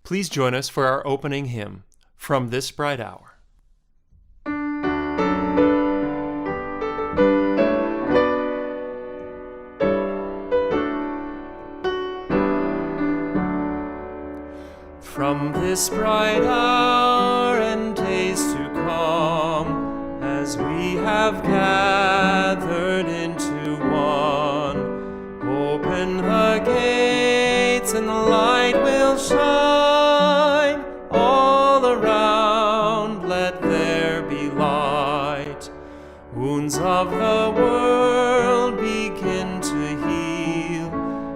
Please join us for our opening hymn, From This Bright Hour. From this bright hour and days to come, as we have gathered into one, open the gates and the light will shine all around. Let there be light. Wounds of the world begin to heal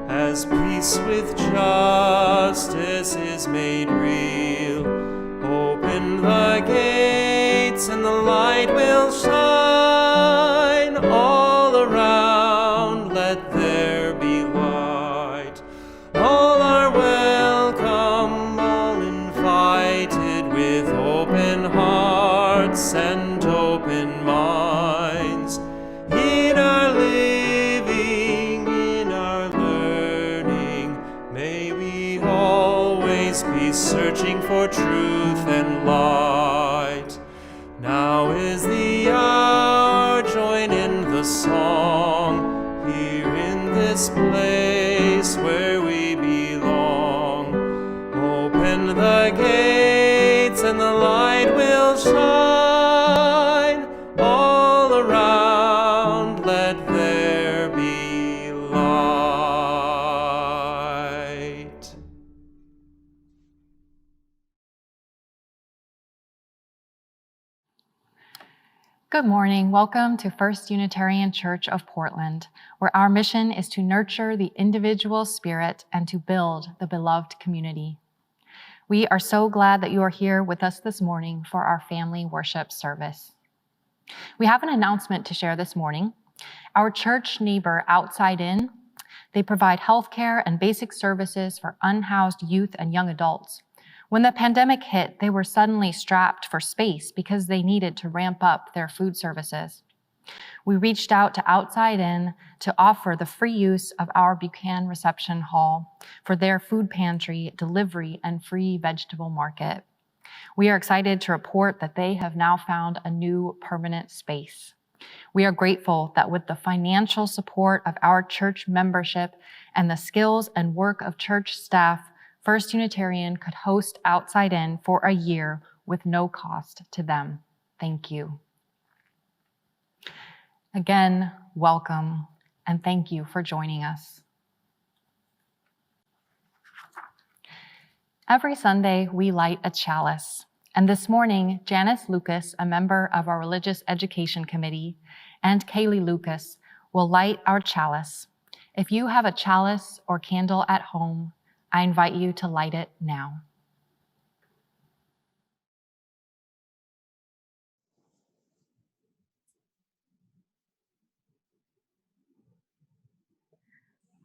as peace with justice is made real. Open the gates and the light will shine all around. Let there be light. All are welcome, all invited, with open hearts and open minds. In our living, in our learning, may we always be searching for truth and light. Now is the hour, join in the song, here in this place where we belong. Open the gates and the light will shine all around. Let there be light. Good morning. Welcome to First Unitarian Church of Portland, where our mission is to nurture the individual spirit and to build the beloved community. We are so glad that you are here with us this morning for our family worship service. We have an announcement to share this morning. Our church neighbor, Outside In, they provide healthcare and basic services for unhoused youth and young adults. When the pandemic hit, they were suddenly strapped for space because they needed to ramp up their food services. We reached out to Outside In to offer the free use of our Buchanan Reception Hall for their food pantry, delivery, and free vegetable market. We are excited to report that they have now found a new permanent space. We are grateful that with the financial support of our church membership and the skills and work of church staff, First Unitarian could host Outside In for a year with no cost to them. Thank you. Again, welcome, and thank you for joining us. Every Sunday, we light a chalice. And this morning, Janice Lucas, a member of our Religious Education Committee, and Kaylee Lucas will light our chalice. If you have a chalice or candle at home, I invite you to light it now.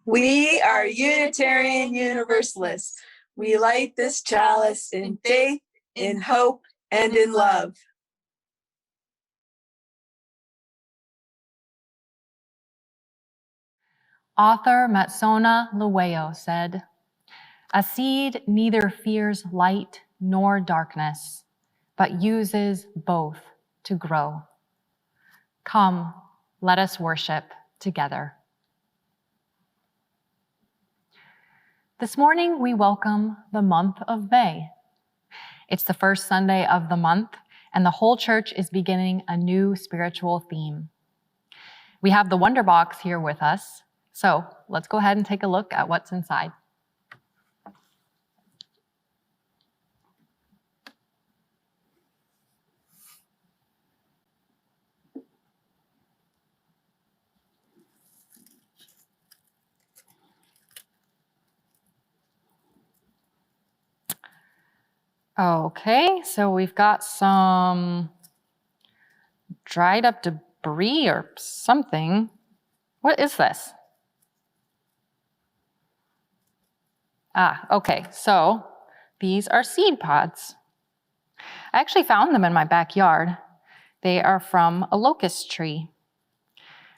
We are Unitarian Universalists. We light this chalice in faith, in hope, and in love. Author Matsona Lueo said, "A seed neither fears light nor darkness, but uses both to grow." Come, let us worship together. This morning, we welcome the month of May. It's the first Sunday of the month, and the whole church is beginning a new spiritual theme. We have the Wonder Box here with us, so let's go ahead and take a look at what's inside. Okay, so we've got some dried up debris or something. What is this? Okay, so these are seed pods. I actually found them in my backyard. They are from a locust tree.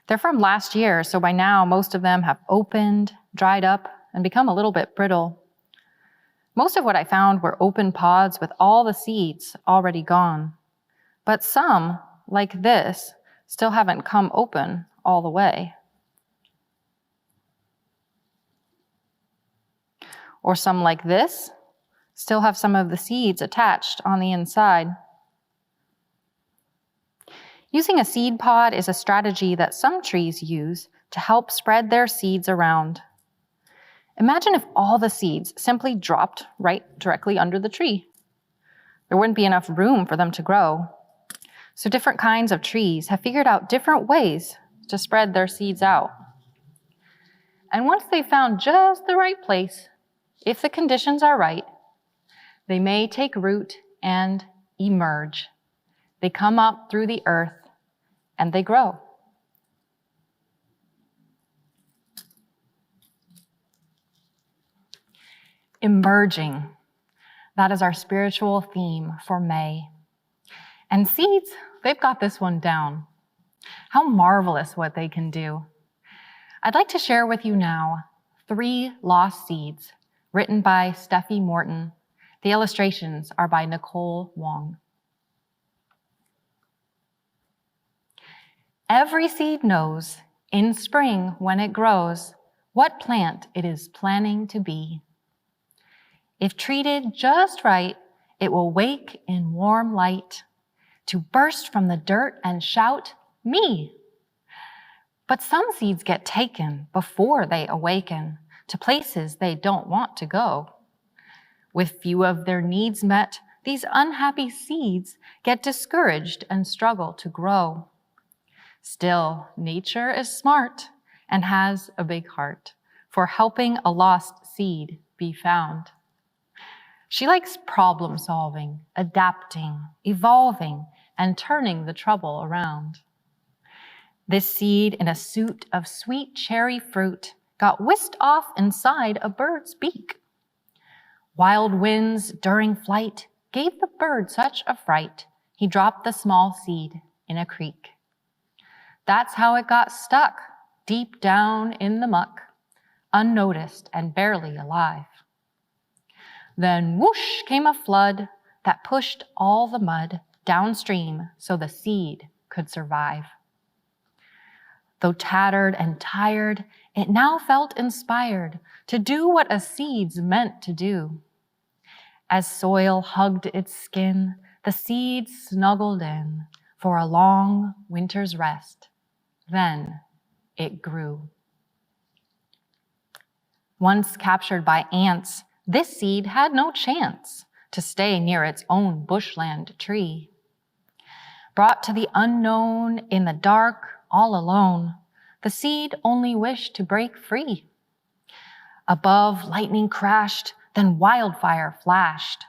They're from last year, so by now most of them have opened, dried up, and become a little bit brittle. Most of what I found were open pods with all the seeds already gone. But some, like this, still haven't come open all the way. Or some like this still have some of the seeds attached on the inside. Using a seed pod is a strategy that some trees use to help spread their seeds around. Imagine if all the seeds simply dropped right directly under the tree. There wouldn't be enough room for them to grow. So different kinds of trees have figured out different ways to spread their seeds out. And once they've found just the right place, if the conditions are right, they may take root and emerge. They come up through the earth and they grow. Emerging. That is our spiritual theme for May. And seeds, they've got this one down. How marvelous what they can do. I'd like to share with you now 3 lost seeds written by Steffi Morton. The illustrations are by Nicole Wong. Every seed knows in spring when it grows what plant it is planning to be. If treated just right, it will wake in warm light to burst from the dirt and shout, "Me!" But some seeds get taken before they awaken to places they don't want to go. With few of their needs met, these unhappy seeds get discouraged and struggle to grow. Still, nature is smart and has a big heart for helping a lost seed be found. She likes problem solving, adapting, evolving, and turning the trouble around. This seed in a suit of sweet cherry fruit got whisked off inside a bird's beak. Wild winds during flight gave the bird such a fright, he dropped the small seed in a creek. That's how it got stuck deep down in the muck, unnoticed and barely alive. Then whoosh came a flood that pushed all the mud downstream so the seed could survive. Though tattered and tired, it now felt inspired to do what a seed's meant to do. As soil hugged its skin, the seed snuggled in for a long winter's rest. Then it grew. Once captured by ants, this seed had no chance to stay near its own bushland tree. Brought to the unknown in the dark, all alone, the seed only wished to break free. Above, lightning crashed, then wildfire flashed.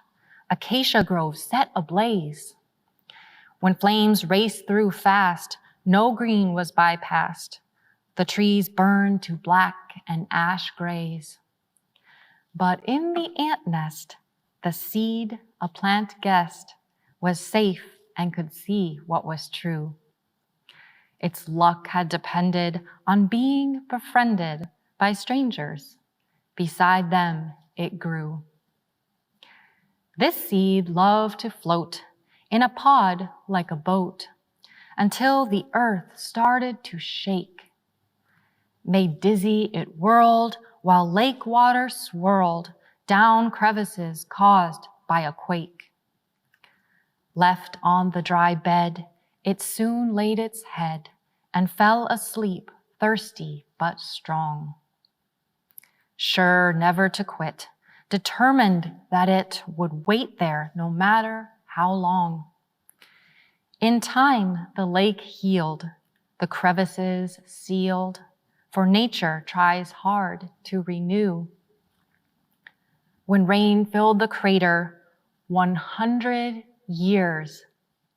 Acacia groves set ablaze. When flames raced through fast, no green was bypassed. The trees burned to black and ash grays. But in the ant nest, the seed, a plant guest, was safe and could see what was true. Its luck had depended on being befriended by strangers. Beside them, it grew. This seed loved to float in a pod like a boat until the earth started to shake. Made dizzy, it whirled while lake water swirled down crevices caused by a quake. Left on the dry bed, it soon laid its head and fell asleep, thirsty but strong. Sure never to quit, determined that it would wait there no matter how long. In time, the lake healed, the crevices sealed, for nature tries hard to renew. When rain filled the crater 100 years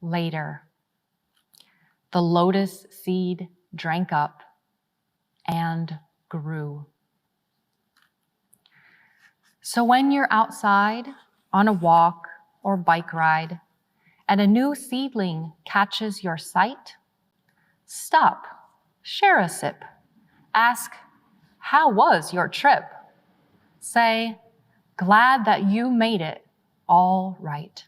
later, the lotus seed drank up and grew. So when you're outside on a walk or bike ride and a new seedling catches your sight, stop, share a sip, ask, "How was your trip?" Say, glad that you made it all right.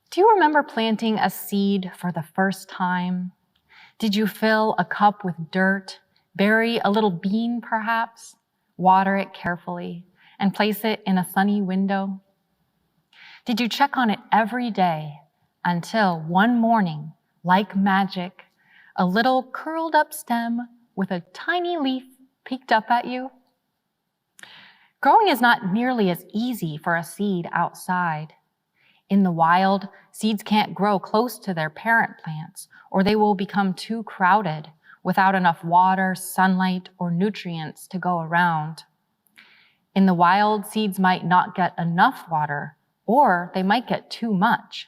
Do you remember planting a seed for the first time? Did you fill a cup with dirt, bury a little bean perhaps, water it carefully, and place it in a sunny window? Did you check on it every day until one morning, like magic, a little curled up stem with a tiny leaf peeked up at you? Growing is not nearly as easy for a seed outside. In the wild, seeds can't grow close to their parent plants, or they will become too crowded without enough water, sunlight, or nutrients to go around. In the wild, seeds might not get enough water, or they might get too much.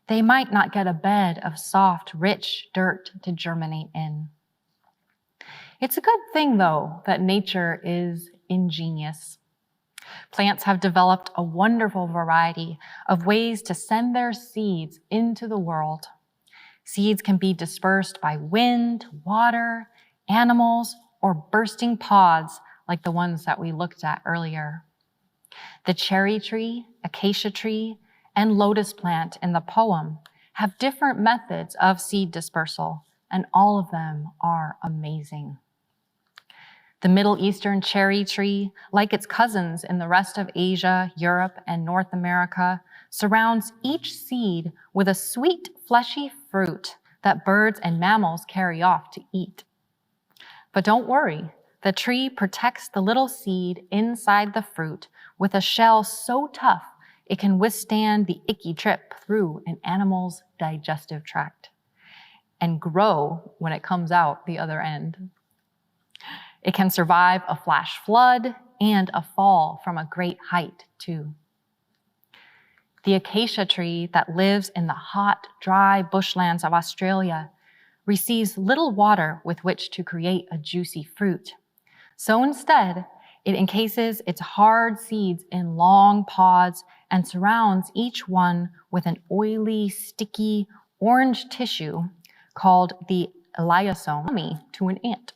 They might not get a bed of soft, rich dirt to germinate in. It's a good thing, though, that nature is ingenious. Plants have developed a wonderful variety of ways to send their seeds into the world. Seeds can be dispersed by wind, water, animals, or bursting pods like the ones that we looked at earlier. The cherry tree, acacia tree, and lotus plant in the poem have different methods of seed dispersal, and all of them are amazing. The Middle Eastern cherry tree, like its cousins in the rest of Asia, Europe, and North America, surrounds each seed with a sweet, fleshy fruit that birds and mammals carry off to eat. But don't worry, the tree protects the little seed inside the fruit with a shell so tough it can withstand the icky trip through an animal's digestive tract and grow when it comes out the other end. It can survive a flash flood and a fall from a great height, too. The acacia tree that lives in the hot, dry bushlands of Australia receives little water with which to create a juicy fruit. So instead, it encases its hard seeds in long pods and surrounds each one with an oily, sticky, orange tissue called the elaiosome to an ant.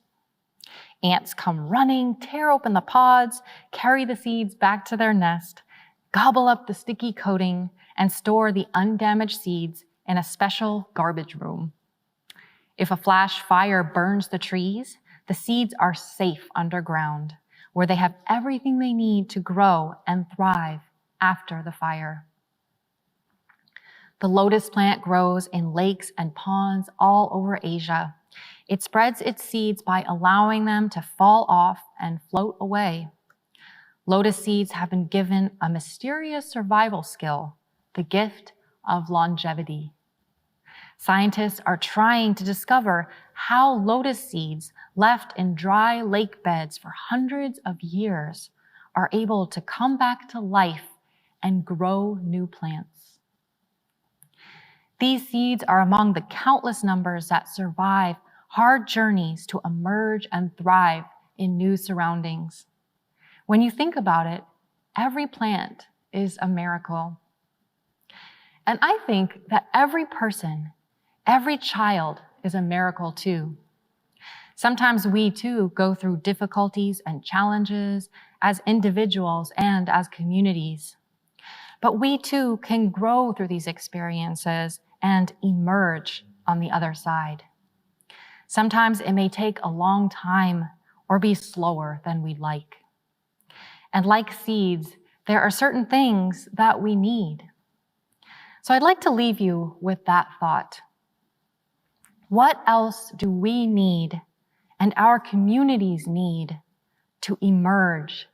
Ants come running, tear open the pods, carry the seeds back to their nest, gobble up the sticky coating, and store the undamaged seeds in a special garbage room. If a flash fire burns the trees, the seeds are safe underground, where they have everything they need to grow and thrive after the fire. The lotus plant grows in lakes and ponds all over Asia. It spreads its seeds by allowing them to fall off and float away. Lotus seeds have been given a mysterious survival skill, the gift of longevity. Scientists are trying to discover how lotus seeds left in dry lake beds for hundreds of years are able to come back to life and grow new plants. These seeds are among the countless numbers that survive hard journeys to emerge and thrive in new surroundings. When you think about it, every plant is a miracle. And I think that every person, every child is a miracle too. Sometimes we too go through difficulties and challenges as individuals and as communities. But we too can grow through these experiences and emerge on the other side. Sometimes it may take a long time or be slower than we'd like. And like seeds, there are certain things that we need. So I'd like to leave you with that thought. What else do we need and our communities need to emerge,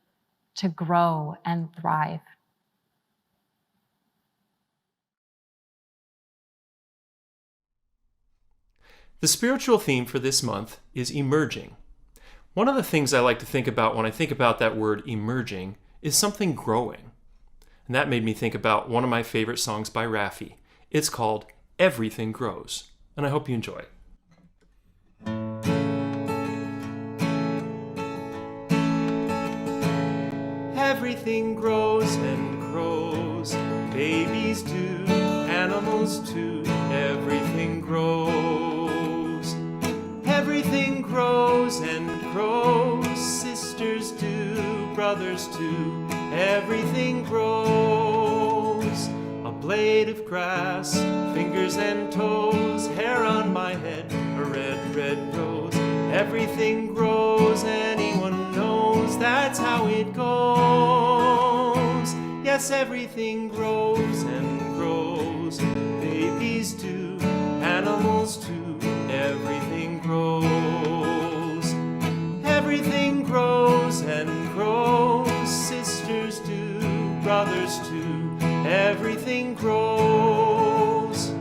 to grow and thrive? The spiritual theme for this month is emerging. One of the things I like to think about when I think about that word emerging is something growing. And that made me think about one of my favorite songs by Raffi. It's called Everything Grows, and I hope you enjoy it. Everything grows and grows, babies do, animals too, everything grows. Everything grows and grows, sisters do, brothers two, everything grows. A blade of grass, fingers and toes, hair on my head, a red, red rose. Everything grows, anyone knows that's how it goes. Yes, everything grows and grows. Babies do, animals too, everything grows. Everything grows and grows. Sisters do, brothers too, everything grows.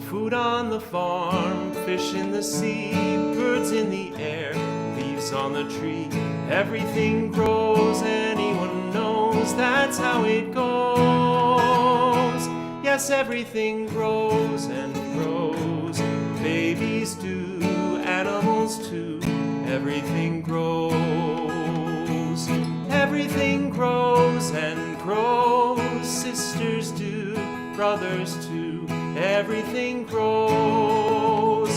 Food on the farm, fish in the sea, birds in the air, leaves on the tree. Everything grows, anyone knows that's how it goes. Yes, everything grows and grows. Babies do, animals too, everything grows. Everything grows and grows. Sisters do, brothers too, everything grows.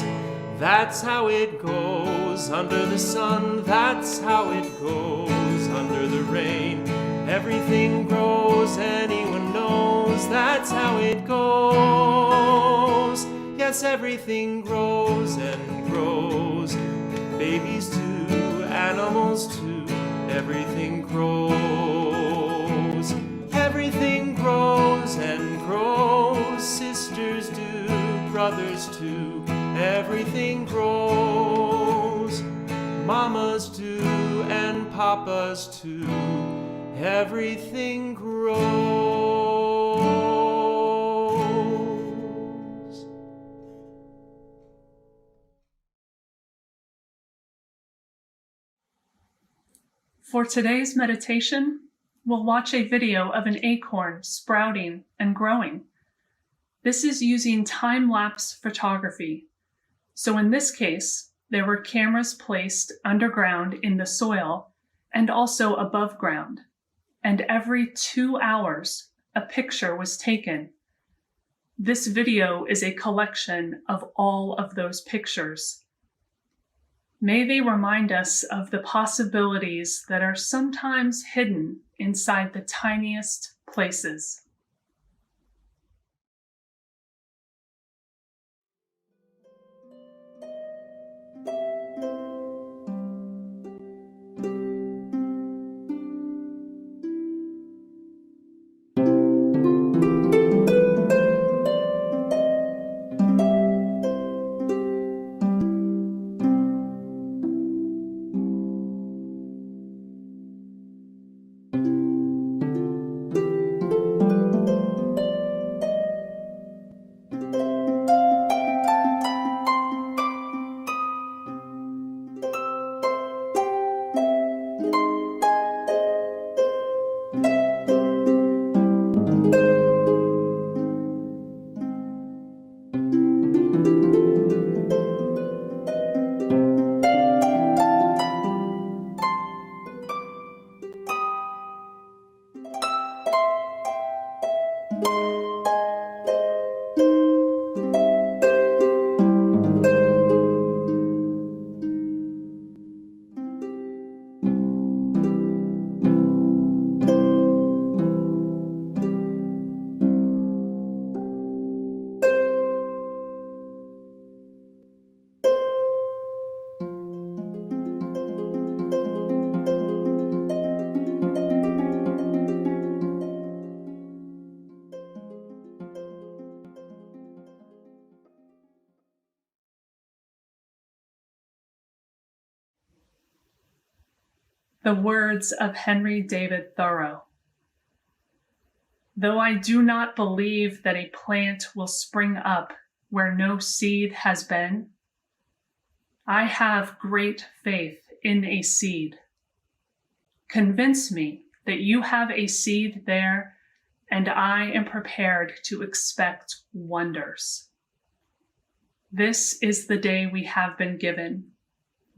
That's how it goes under the sun. That's how it goes under the rain. Everything grows, anyone knows that's how it goes. Yes, everything grows and grows. Babies too, animals too, everything grows. Everything grows and grows. Sisters do, brothers too, everything grows. Mamas do and papas too, everything grows. For today's meditation, we'll watch a video of an acorn sprouting and growing. This is using time-lapse photography. So in this case, there were cameras placed underground in the soil and also above ground. And every 2 hours, a picture was taken. This video is a collection of all of those pictures. May they remind us of the possibilities that are sometimes hidden inside the tiniest places. The words of Henry David Thoreau. Though I do not believe that a plant will spring up where no seed has been, I have great faith in a seed. Convince me that you have a seed there, and I am prepared to expect wonders. This is the day we have been given.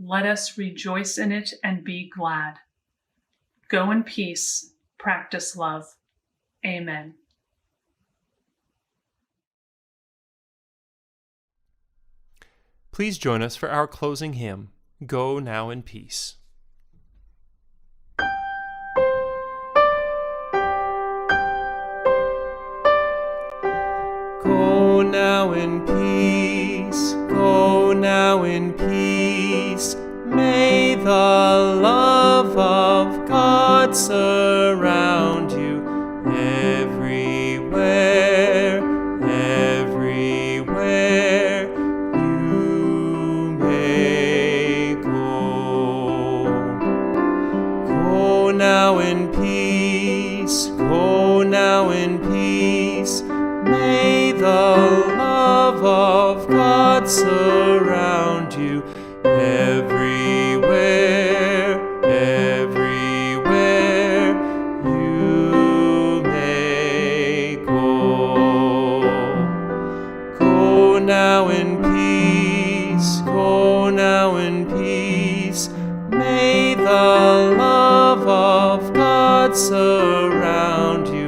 Let us rejoice in it and be glad. Go in peace, practice love. Amen. Please join us for our closing hymn, Go Now in Peace. now in peace. Go now in peace. May the love of God surround you everywhere, everywhere you may go. Go now in peace. Go now in peace. May the love of God surround you everywhere, everywhere you may go. Go now in peace. Go now in peace. May the love of God surround you